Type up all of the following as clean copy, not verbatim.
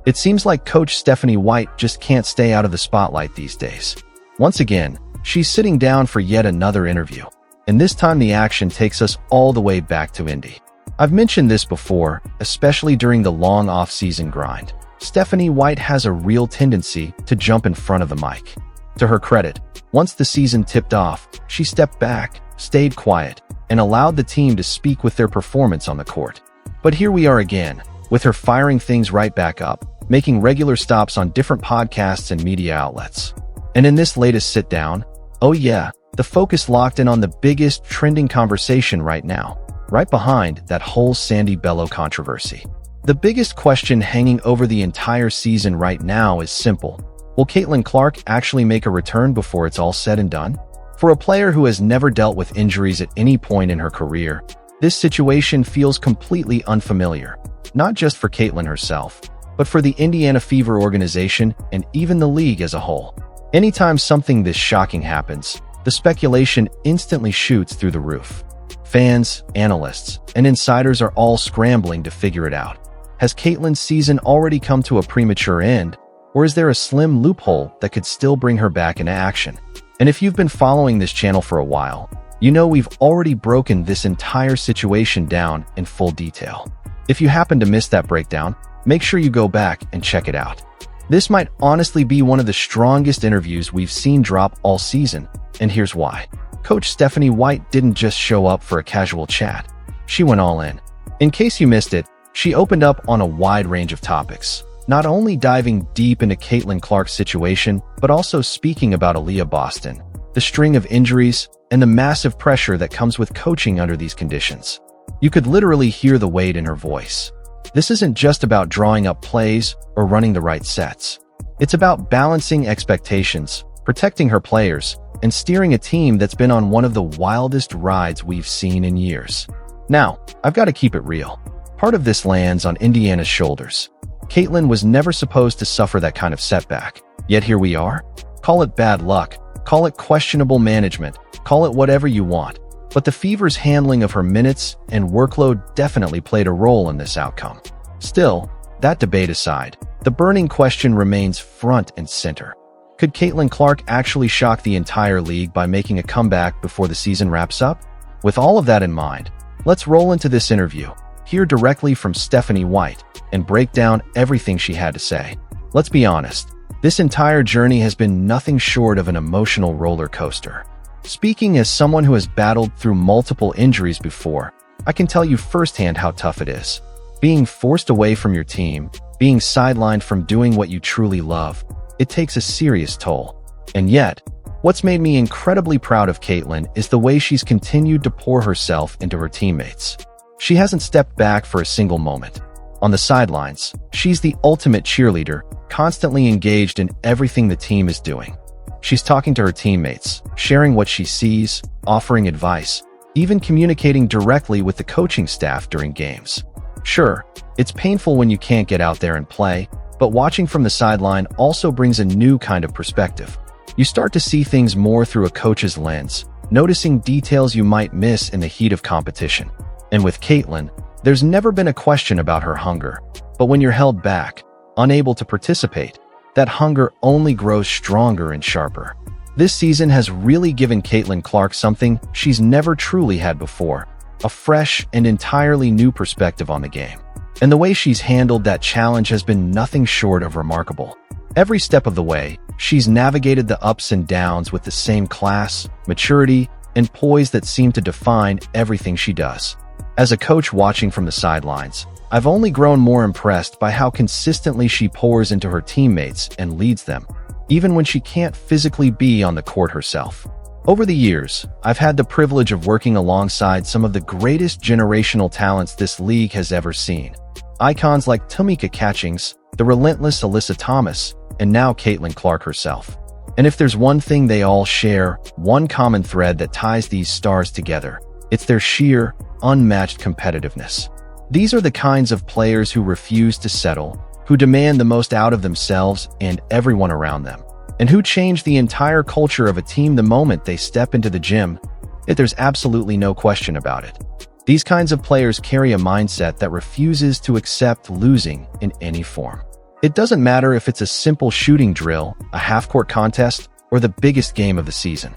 It seems like Coach Stephanie White just can't stay out of the spotlight these days. Once again, she's sitting down for yet another interview, and this time the action takes us all the way back to Indy. I've mentioned this before, especially during the long off-season grind. Stephanie White has a real tendency to jump in front of the mic. To her credit, once the season tipped off, she stepped back, stayed quiet, and allowed the team to speak with their performance on the court. But here we are again, with her firing things right back up, making regular stops on different podcasts and media outlets. And in this latest sit-down, oh yeah, the focus locked in on the biggest trending conversation right now, right behind that whole Sandy Bello controversy. The biggest question hanging over the entire season right now is simple. Will Caitlin Clark actually make a return before it's all said and done? For a player who has never dealt with injuries at any point in her career, this situation feels completely unfamiliar, not just for Caitlin herself, but for the Indiana Fever organization and even the league as a whole. Anytime something this shocking happens, the speculation instantly shoots through the roof. Fans, analysts, and insiders are all scrambling to figure it out. Has Caitlin's season already come to a premature end, or is there a slim loophole that could still bring her back into action? And if you've been following this channel for a while, you know we've already broken this entire situation down in full detail. If you happen to miss that breakdown, make sure you go back and check it out. This might honestly be one of the strongest interviews we've seen drop all season, and here's why. Coach Stephanie White didn't just show up for a casual chat. She went all in. In case you missed it, she opened up on a wide range of topics, not only diving deep into Caitlin Clark's situation, but also speaking about Aaliyah Boston, the string of injuries, and the massive pressure that comes with coaching under these conditions. You could literally hear the weight in her voice. This isn't just about drawing up plays or running the right sets. It's about balancing expectations, protecting her players, and steering a team that's been on one of the wildest rides we've seen in years. Now, I've got to keep it real. Part of this lands on Indiana's shoulders. Caitlin was never supposed to suffer that kind of setback, yet here we are. Call it bad luck, call it questionable management, call it whatever you want, but the Fever's handling of her minutes and workload definitely played a role in this outcome. Still, that debate aside, the burning question remains front and center. Could Caitlin Clark actually shock the entire league by making a comeback before the season wraps up? With all of that in mind, let's roll into this interview, hear directly from Stephanie White, and break down everything she had to say. Let's be honest, this entire journey has been nothing short of an emotional roller coaster. Speaking as someone who has battled through multiple injuries before, I can tell you firsthand how tough it is. Being forced away from your team, being sidelined from doing what you truly love, it takes a serious toll. And yet, what's made me incredibly proud of Caitlin is the way she's continued to pour herself into her teammates. She hasn't stepped back for a single moment. On the sidelines, she's the ultimate cheerleader, constantly engaged in everything the team is doing. She's talking to her teammates, sharing what she sees, offering advice, even communicating directly with the coaching staff during games. Sure, it's painful when you can't get out there and play, but watching from the sideline also brings a new kind of perspective. You start to see things more through a coach's lens, noticing details you might miss in the heat of competition. And with Caitlin, there's never been a question about her hunger, but when you're held back, unable to participate, that hunger only grows stronger and sharper. This season has really given Caitlin Clark something she's never truly had before, a fresh and entirely new perspective on the game. And the way she's handled that challenge has been nothing short of remarkable. Every step of the way, she's navigated the ups and downs with the same class, maturity, and poise that seem to define everything she does. As a coach watching from the sidelines, I've only grown more impressed by how consistently she pours into her teammates and leads them, even when she can't physically be on the court herself. Over the years, I've had the privilege of working alongside some of the greatest generational talents this league has ever seen. Icons like Tamika Catchings, the relentless Alyssa Thomas, and now Caitlin Clark herself. And if there's one thing they all share, one common thread that ties these stars together, it's their sheer, unmatched competitiveness. These are the kinds of players who refuse to settle, who demand the most out of themselves and everyone around them, and who change the entire culture of a team the moment they step into the gym. There's absolutely no question about it. These kinds of players carry a mindset that refuses to accept losing in any form. It doesn't matter if it's a simple shooting drill, a half-court contest, or the biggest game of the season.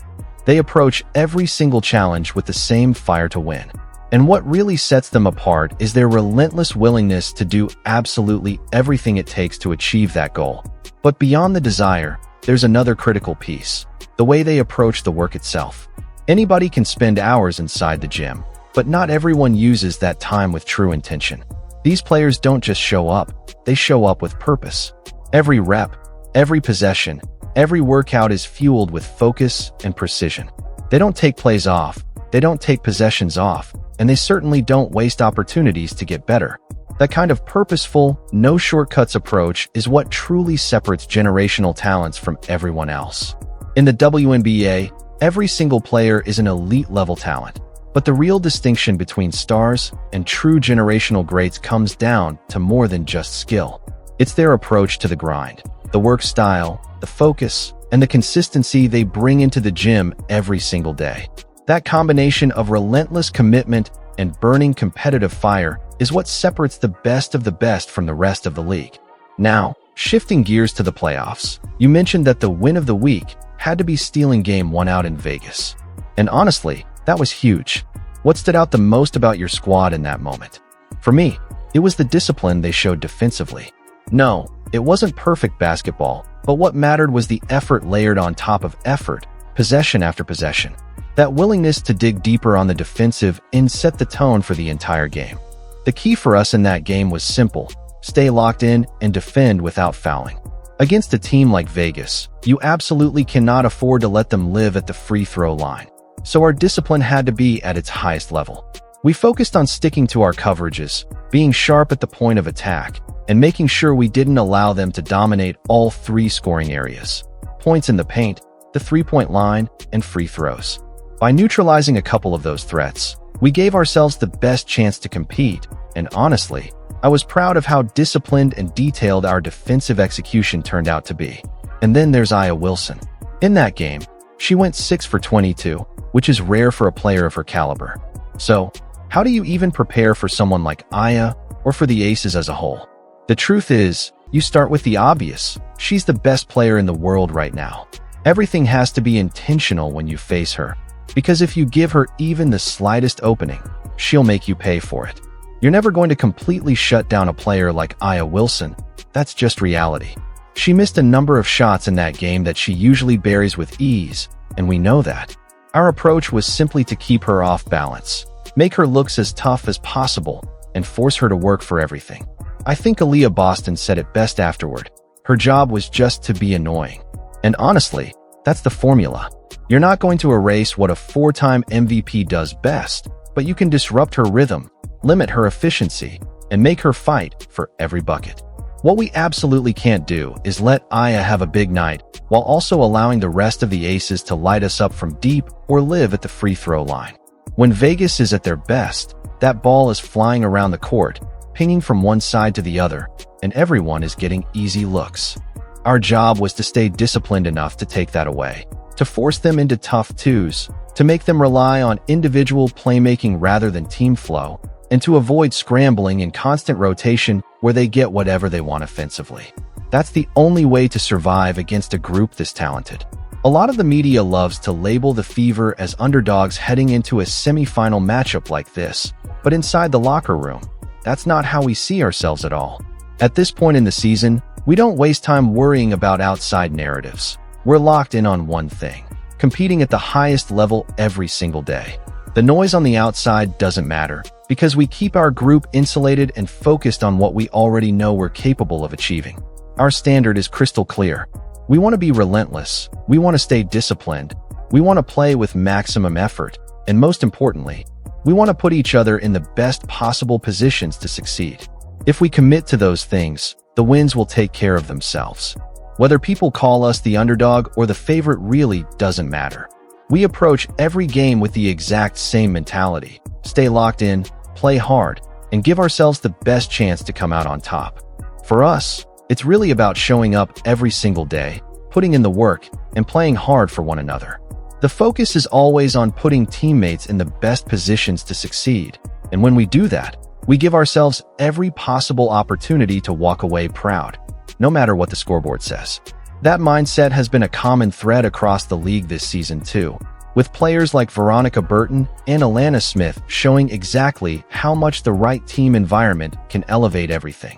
They approach every single challenge with the same fire to win. And what really sets them apart is their relentless willingness to do absolutely everything it takes to achieve that goal. But beyond the desire, there's another critical piece: the way they approach the work itself. Anybody can spend hours inside the gym, but not everyone uses that time with true intention. These players don't just show up, they show up with purpose. Every rep, every possession, every workout is fueled with focus and precision. They don't take plays off, they don't take possessions off, and they certainly don't waste opportunities to get better. That kind of purposeful, no shortcuts approach is what truly separates generational talents from everyone else. In the Wnba, every single player is an elite-level talent. But the real distinction between stars and true generational greats comes down to more than just skill. It's their approach to the grind, the work style, the focus, and the consistency they bring into the gym every single day. That combination of relentless commitment and burning competitive fire is what separates the best of the best from the rest of the league. Now, shifting gears to the playoffs, you mentioned that the win of the week had to be stealing Game 1 out in Vegas. And honestly, that was huge. What stood out the most about your squad in that moment? For me, it was the discipline they showed defensively. No, it wasn't perfect basketball, but what mattered was the effort layered on top of effort, possession after possession. That willingness to dig deeper on the defensive end set the tone for the entire game. The key for us in that game was simple: stay locked in and defend without fouling. Against a team like Vegas, you absolutely cannot afford to let them live at the free throw line. So our discipline had to be at its highest level. We focused on sticking to our coverages, being sharp at the point of attack, and making sure we didn't allow them to dominate all three scoring areas: points in the paint, the three-point line, and free throws. By neutralizing a couple of those threats, we gave ourselves the best chance to compete, and honestly, I was proud of how disciplined and detailed our defensive execution turned out to be. And then there's Aya Wilson. In that game, she went 6 for 22, which is rare for a player of her caliber. So, how do you even prepare for someone like Aya, or for the Aces as a whole? The truth is, you start with the obvious: she's the best player in the world right now. Everything has to be intentional when you face her, because if you give her even the slightest opening, she'll make you pay for it. You're never going to completely shut down a player like Aya Wilson. That's just reality. She missed a number of shots in that game that she usually buries with ease, and we know that. Our approach was simply to keep her off balance, make her look as tough as possible, and force her to work for everything. I think Aaliyah Boston said it best afterward: her job was just to be annoying. And honestly, that's the formula. You're not going to erase what a 4-time MVP does best, but you can disrupt her rhythm, limit her efficiency, and make her fight for every bucket. What we absolutely can't do is let Aya have a big night while also allowing the rest of the Aces to light us up from deep or live at the free throw line. When Vegas is at their best, that ball is flying around the court, pinging from one side to the other, and everyone is getting easy looks. Our job was to stay disciplined enough to take that away, to force them into tough twos, to make them rely on individual playmaking rather than team flow, and to avoid scrambling in constant rotation where they get whatever they want offensively. That's the only way to survive against a group this talented. A lot of the media loves to label the Fever as underdogs heading into a semi-final matchup like this, but inside the locker room, that's not how we see ourselves at all. At this point in the season, we don't waste time worrying about outside narratives. We're locked in on one thing: competing at the highest level every single day. The noise on the outside doesn't matter, because we keep our group insulated and focused on what we already know we're capable of achieving. Our standard is crystal clear. We want to be relentless, we want to stay disciplined, we want to play with maximum effort, and most importantly, we want to put each other in the best possible positions to succeed. If we commit to those things, the wins will take care of themselves. Whether people call us the underdog or the favorite really doesn't matter. We approach every game with the exact same mentality: stay locked in, play hard, and give ourselves the best chance to come out on top. For us, it's really about showing up every single day, putting in the work, and playing hard for one another. The focus is always on putting teammates in the best positions to succeed, and when we do that, we give ourselves every possible opportunity to walk away proud. no matter what the scoreboard says. That mindset has been a common thread across the league this season too, with players like Veronica Burton and Alana Smith showing exactly how much the right team environment can elevate everything.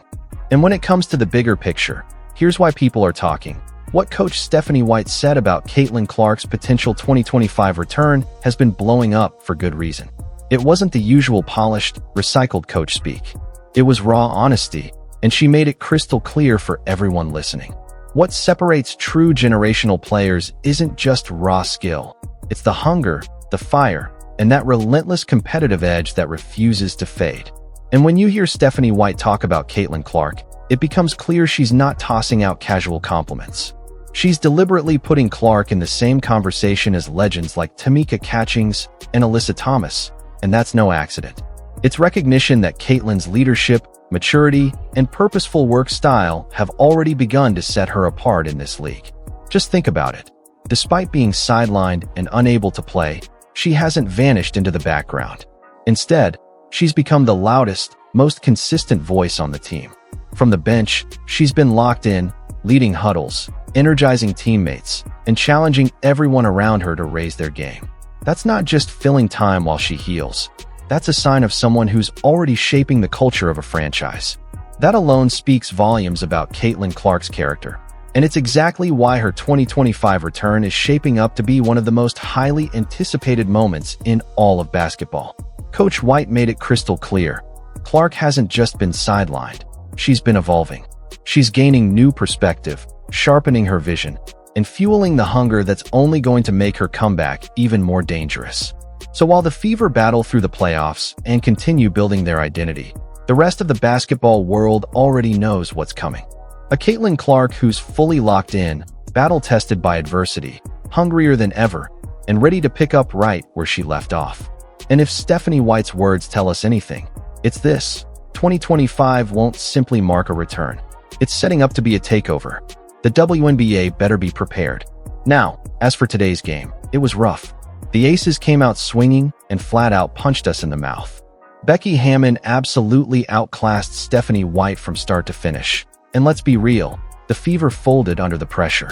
And when it comes to the bigger picture, here's why people are talking. What Coach Stephanie White said about Caitlin Clark's potential 2025 return has been blowing up for good reason. It wasn't the usual polished, recycled coach speak. It was raw honesty, and she made it crystal clear for everyone listening. What separates true generational players isn't just raw skill. It's the hunger, the fire, and that relentless competitive edge that refuses to fade. And when you hear Stephanie White talk about Caitlin Clark, it becomes clear she's not tossing out casual compliments. She's deliberately putting Clark in the same conversation as legends like Tamika Catchings and Alyssa Thomas, and that's no accident. It's recognition that Caitlin's leadership, maturity, and purposeful work style have already begun to set her apart in this league. Just think about it. Despite being sidelined and unable to play, she hasn't vanished into the background. Instead, she's become the loudest, most consistent voice on the team. From the bench, she's been locked in, leading huddles, energizing teammates, and challenging everyone around her to raise their game. That's not just filling time while she heals. That's a sign of someone who's already shaping the culture of a franchise. That alone speaks volumes about Caitlin Clark's character. And it's exactly why her 2025 return is shaping up to be one of the most highly anticipated moments in all of basketball. Coach White made it crystal clear. Clark hasn't just been sidelined. She's been evolving. She's gaining new perspective, sharpening her vision, and fueling the hunger that's only going to make her comeback even more dangerous. So while the Fever battle through the playoffs and continue building their identity, the rest of the basketball world already knows what's coming. A Caitlin Clark who's fully locked in, battle-tested by adversity, hungrier than ever, and ready to pick up right where she left off. And if Stephanie White's words tell us anything, it's this: 2025 won't simply mark a return. It's setting up to be a takeover. The Wnba better be prepared. Now, as for today's game, it was rough. The Aces came out swinging and flat out punched us in the mouth. Becky Hammon absolutely outclassed Stephanie White from start to finish. And let's be real, the Fever folded under the pressure.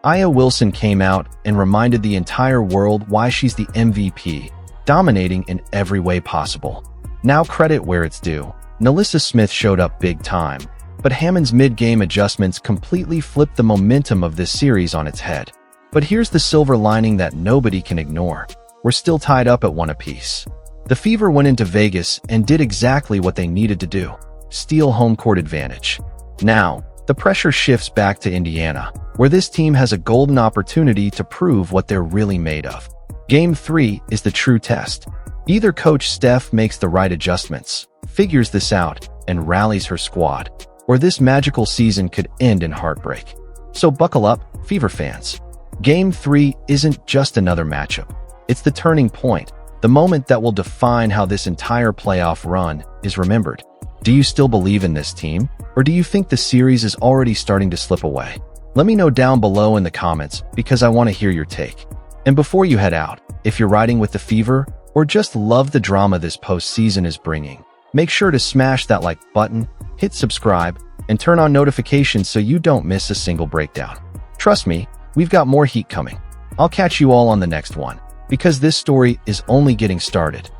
Aya Wilson came out and reminded the entire world why she's the MVP, dominating in every way possible. Now credit where it's due. Nalissa Smith showed up big time, but Hammon's mid-game adjustments completely flipped the momentum of this series on its head. But here's the silver lining that nobody can ignore. We're still tied up at 1 apiece. The Fever went into Vegas and did exactly what they needed to do: steal home court advantage. Now, the pressure shifts back to Indiana, where this team has a golden opportunity to prove what they're really made of. Game 3 is the true test. Either Coach Steph makes the right adjustments, figures this out, and rallies her squad, or this magical season could end in heartbreak. So buckle up, Fever fans. Game 3 isn't just another matchup. It's the turning point, the moment that will define how this entire playoff run is remembered. Do you still believe in this team, or do you think the series is already starting to slip away? Let me know down below in the comments, because I want to hear your take. And before you head out, if you're riding with the Fever, or just love the drama this postseason is bringing, make sure to smash that like button, hit subscribe, and turn on notifications so you don't miss a single breakdown. Trust me, we've got more heat coming. I'll catch you all on the next one, because this story is only getting started.